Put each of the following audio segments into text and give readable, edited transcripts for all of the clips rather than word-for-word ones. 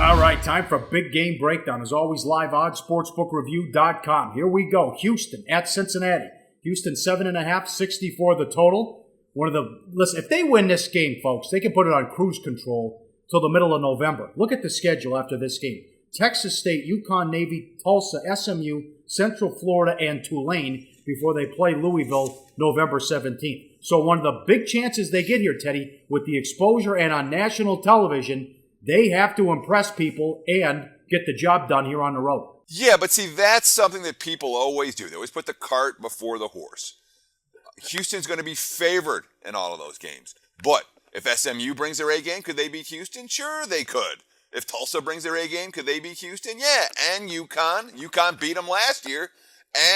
All right, time for a big game breakdown. As always, live oddsportsbookreview.com. Here we go. Houston at Cincinnati. Houston 7.5, 64 the total. Listen, if they win this game, folks, they can put it on cruise control till the middle of November. Look at the schedule after this game. Texas State, UConn, Navy, Tulsa, SMU, Central Florida, and Tulane before they play Louisville November 17th. So one of the big chances they get here, Teddy, with the exposure and on national television, they have to impress people and get the job done here on the road. Yeah, but see, that's something that people always do. They always put the cart before the horse. Houston's going to be favored in all of those games. But if SMU brings their A game, could they beat Houston? Sure, they could. If Tulsa brings their A game, could they beat Houston? Yeah, and UConn. UConn beat them last year.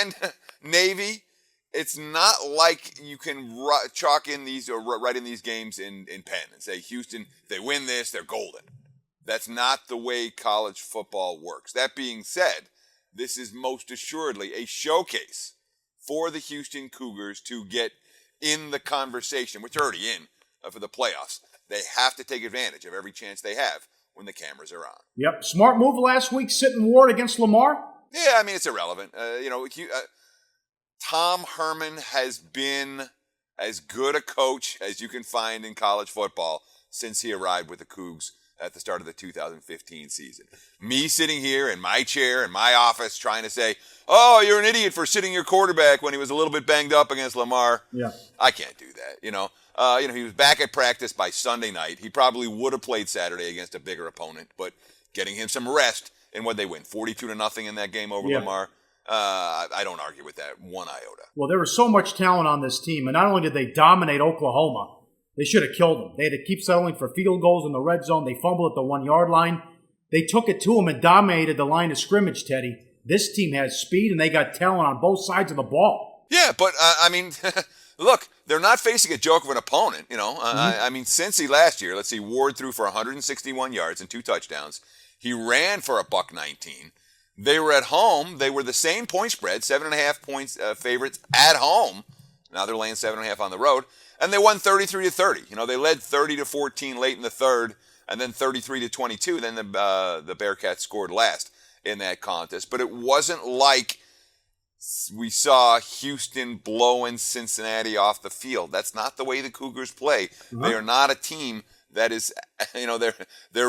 And Navy. It's not like you can chalk in these or write in these games in pen and say, Houston, if they win this, they're golden. That's not the way college football works. That being said, this is most assuredly a showcase for the Houston Cougars to get in the conversation, which they're already in for the playoffs. They have to take advantage of every chance they have when the cameras are on. Yep. Smart move last week, sitting Ward against Lamar. Yeah, I mean, it's irrelevant. Tom Herman has been as good a coach as you can find in college football since he arrived with the Cougs at the start of the 2015 season. Me sitting here in my chair in my office trying to say, oh, you're an idiot for sitting your quarterback when he was a little bit banged up against Lamar. Yeah. I can't do that, he was back at practice by Sunday night. He probably would have played Saturday against a bigger opponent, but getting him some rest in what they win, 42-0 in that game over Lamar. I don't argue with that one iota. Well, there was so much talent on this team, and not only did they dominate Oklahoma, they should have killed them. They had to keep settling for field goals in the red zone. They fumbled at the 1-yard line. They took it to them and dominated the line of scrimmage, Teddy. This team has speed, and they got talent on both sides of the ball. Yeah, but, look, they're not facing a joke of an opponent, Cincy last year, let's see, Ward threw for 161 yards and 2 touchdowns. He ran for $119. They were at home. They were the same point spread, 7.5 points favorites at home. Now they're laying 7.5 on the road. And they won 33-30. They led 30-14 late in the third, and then 33-22. Then the Bearcats scored last in that contest. But it wasn't like we saw Houston blowing Cincinnati off the field. That's not the way the Cougars play. Mm-hmm. They are not a team that is, they're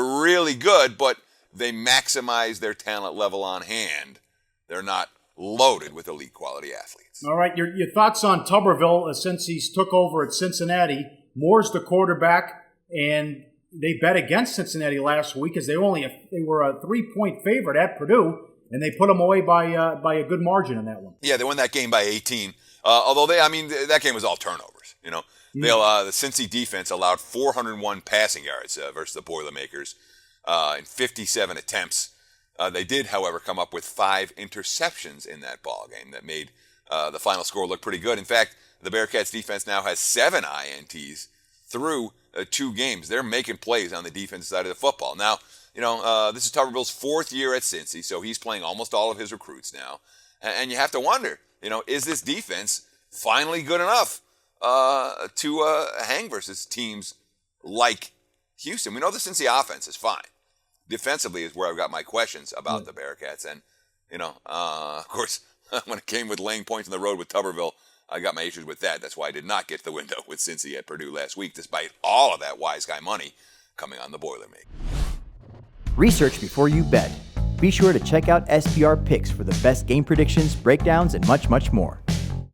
really good, but they maximize their talent level on hand. They're not loaded with elite quality athletes. All right, your thoughts on Tuberville since he's took over at Cincinnati. Moore's the quarterback, and they bet against Cincinnati last week as they were a 3-point favorite at Purdue, and they put them away by a good margin in that one. Yeah, they won that game by 18. Although that game was all turnovers. The Cincy defense allowed 401 passing yards versus the Boilermakers. In 57 attempts. They did, however, come up with 5 interceptions in that ball game that made the final score look pretty good. In fact, the Bearcats defense now has 7 INTs through 2 games. They're making plays on the defensive side of the football. Now, this is Tuberville's 4th year at Cincy, so he's playing almost all of his recruits now. And you have to wonder, is this defense finally good enough to hang versus teams like Houston? We know the Cincy offense is fine. Defensively is where I've got my questions about the Bearcats. And, of course, when it came with laying points on the road with Tuberville, I got my issues with that. That's why I did not get the window with Cincy at Purdue last week, despite all of that wise guy money coming on the Boilermaker. Research before you bet. Be sure to check out SBR Picks for the best game predictions, breakdowns, and much, much more.